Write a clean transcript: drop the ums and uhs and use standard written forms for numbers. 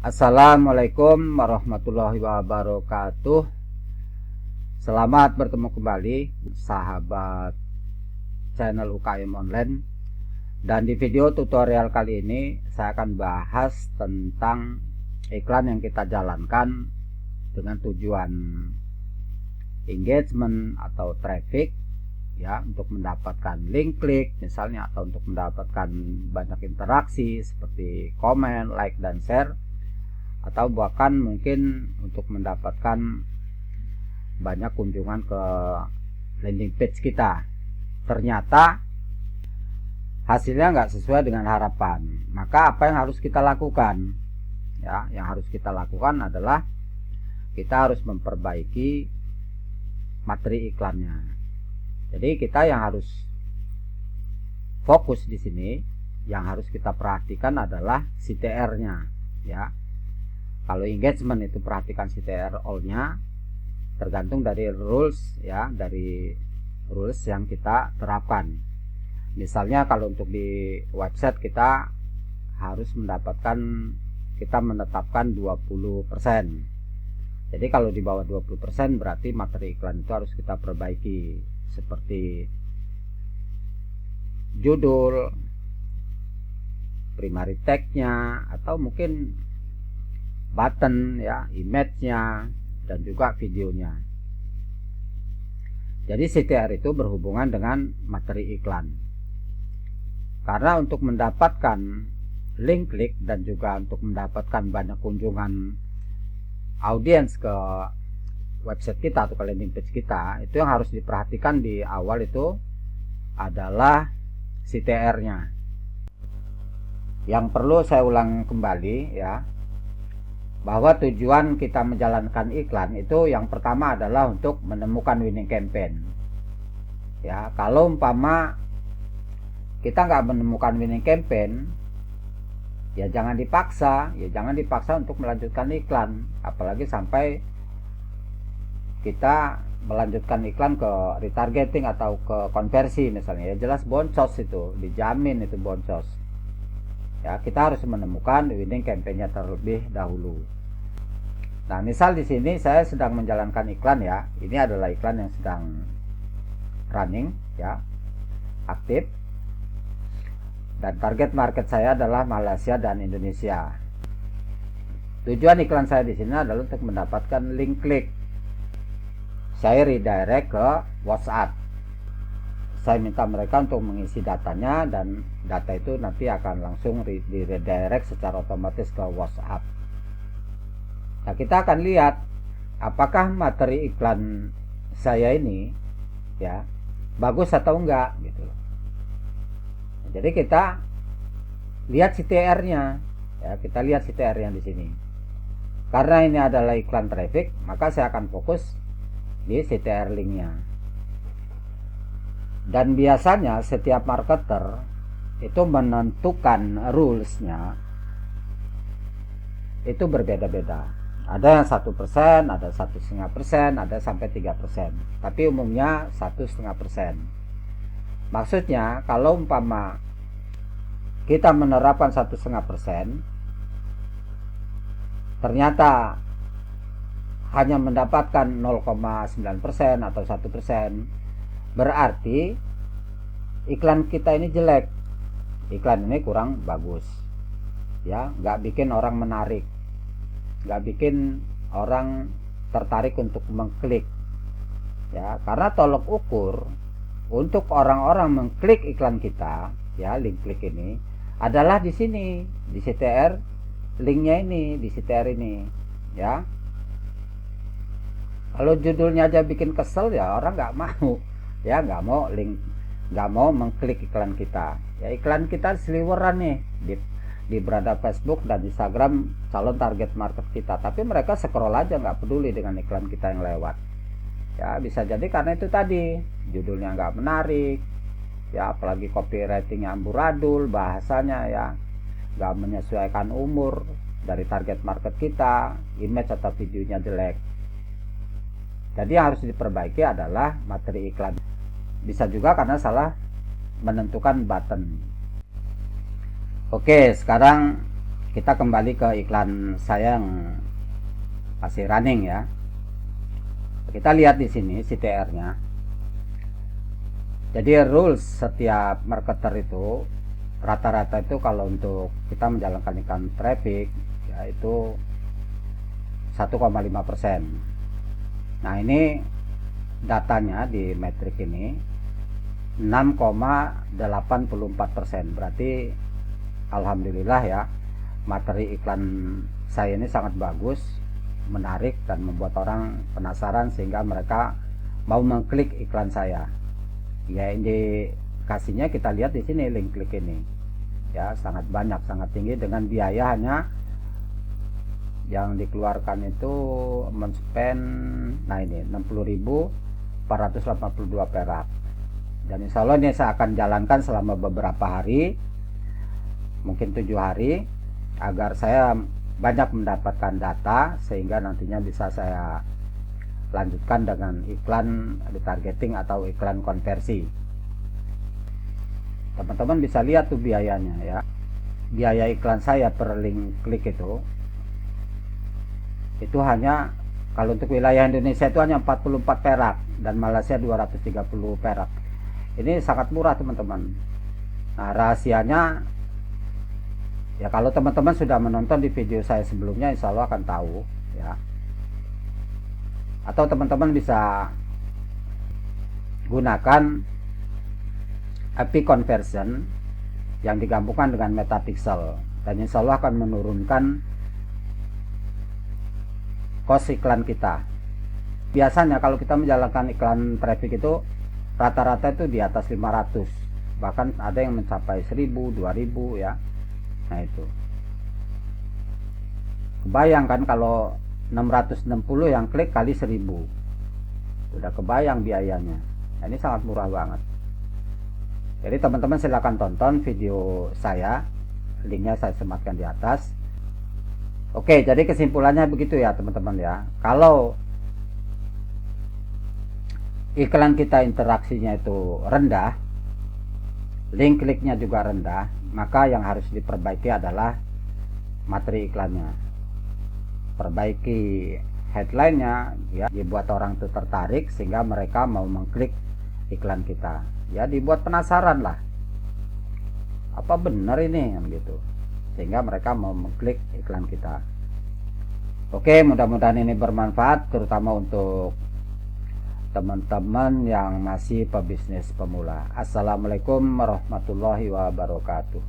Assalamualaikum warahmatullahi wabarakatuh. Selamat bertemu kembali sahabat channel UKM Online. Dan di video tutorial kali ini saya akan bahas tentang iklan yang kita jalankan dengan tujuan engagement atau traffic, ya, untuk mendapatkan link klik misalnya, atau untuk mendapatkan banyak interaksi seperti komen, like, dan share, atau bahkan mungkin untuk mendapatkan banyak kunjungan ke landing page kita. Ternyata hasilnya nggak sesuai dengan harapan. Maka apa yang harus kita lakukan? Ya, yang harus kita lakukan adalah kita harus memperbaiki materi iklannya. Jadi kita yang harus fokus di sini, yang harus kita perhatikan adalah CTR-nya, ya. Kalau engagement itu perhatikan CTR all-nya, tergantung dari rules, ya, dari rules yang kita terapkan. Misalnya kalau untuk di website kita harus kita menetapkan 20%. Jadi kalau di bawah 20% berarti materi iklan itu harus kita perbaiki, seperti judul, primary tag-nya, atau mungkin button, ya, image-nya, dan juga videonya. Jadi CTR itu berhubungan dengan materi iklan. Karena untuk mendapatkan link klik dan juga untuk mendapatkan banyak kunjungan audiens ke website kita atau ke landing page kita, itu yang harus diperhatikan di awal itu adalah CTR-nya. Yang perlu saya ulang kembali, ya, bahwa tujuan kita menjalankan iklan itu yang pertama adalah untuk menemukan winning campaign. Ya, kalau umpama kita nggak menemukan winning campaign, ya jangan dipaksa untuk melanjutkan iklan, apalagi sampai kita melanjutkan iklan ke retargeting atau ke konversi misalnya. Ya jelas boncos, itu dijamin itu boncos. Ya, kita harus menemukan winning campaign-nya terlebih dahulu. Nah, misal di sini saya sedang menjalankan iklan, ya. Ini adalah iklan yang sedang running, ya, aktif. Dan target market saya adalah Malaysia dan Indonesia. Tujuan iklan saya di sini adalah untuk mendapatkan link klik. Saya redirect ke WhatsApp. Saya minta mereka untuk mengisi datanya, dan data itu nanti akan langsung di redirect secara otomatis ke WhatsApp. Nah, kita akan lihat apakah materi iklan saya ini, ya, bagus atau enggak gitu. Jadi kita lihat CTR-nya, ya, kita lihat CTR-nya di sini. Karena ini adalah iklan traffic, maka saya akan fokus di CTR link-nya. Dan biasanya setiap marketer itu menentukan rules-nya itu berbeda-beda. Ada yang 1%, ada 1,5%, ada sampai 3%. Tapi umumnya 1,5%. Maksudnya kalau umpama kita menerapkan 1,5%, ternyata hanya mendapatkan 0,9% atau 1%, berarti iklan kita ini jelek, iklan ini kurang bagus, ya, nggak bikin orang menarik, nggak bikin orang tertarik untuk mengklik, ya. Karena tolok ukur untuk orang-orang mengklik iklan kita, ya, link klik ini adalah di sini, di CTR linknya ini, di CTR ini, ya. Kalau judulnya aja bikin kesel, ya orang nggak mau, ya, nggak mau mengklik iklan kita. Ya, iklan kita seliweran nih di beranda Facebook dan Instagram calon target market kita, tapi mereka scroll aja, nggak peduli dengan iklan kita yang lewat. Ya, bisa jadi karena itu tadi, judulnya nggak menarik, ya, apalagi copywritingnya amburadul, bahasanya, ya, nggak menyesuaikan umur dari target market kita, image atau videonya jelek. Jadi yang harus diperbaiki adalah materi iklan. Bisa juga karena salah menentukan button. Oke, sekarang kita kembali ke iklan saya yang masih running ya. Kita lihat di sini CTR-nya. Jadi rules setiap marketer itu rata-rata itu kalau untuk kita menjalankan iklan traffic yaitu 1,5%. Nah, ini datanya di metrik ini 6,84%. Berarti alhamdulillah ya, materi iklan saya ini sangat bagus, menarik dan membuat orang penasaran sehingga mereka mau mengklik iklan saya. Ya, indikasinya kita lihat di sini link klik ini. Ya, sangat banyak, sangat tinggi dengan biaya hanya yang dikeluarkan itu men-spend, nah ini 60.482 perak. Dan insya Allah ini saya akan jalankan selama beberapa hari, mungkin 7 hari, agar saya banyak mendapatkan data sehingga nantinya bisa saya lanjutkan dengan iklan retargeting atau iklan konversi. Teman-teman bisa lihat tuh biayanya ya. Biaya iklan saya per link klik itu hanya, kalau untuk wilayah Indonesia itu hanya 44 perak dan Malaysia 230 perak. Ini sangat murah teman-teman. Nah, rahasianya ya, kalau teman-teman sudah menonton di video saya sebelumnya insya Allah akan tahu ya. Atau teman-teman bisa gunakan API conversion yang digabungkan dengan Metapixel, dan insya Allah akan menurunkan cost iklan kita. Biasanya kalau kita menjalankan iklan traffic itu rata-rata itu di atas 500, bahkan ada yang mencapai 1000, 2000 ya. Nah, itu kebayangkan kalau 660 yang klik kali 1000, udah kebayang biayanya. Nah, ini sangat murah banget. Jadi teman-teman silahkan tonton video saya, linknya saya sematkan di atas. Oke, jadi kesimpulannya begitu ya teman-teman ya. Kalau iklan kita interaksinya itu rendah, link kliknya juga rendah, maka yang harus diperbaiki adalah materi iklannya. Perbaiki headline-nya ya, dibuat orang itu tertarik sehingga mereka mau mengklik iklan kita. Ya, dibuat penasaran lah. Apa benar ini gitu. Sehingga mereka mau mengklik iklan kita. Oke, mudah-mudahan ini bermanfaat terutama untuk teman-teman yang masih pebisnis pemula. Assalamualaikum warahmatullahi wabarakatuh.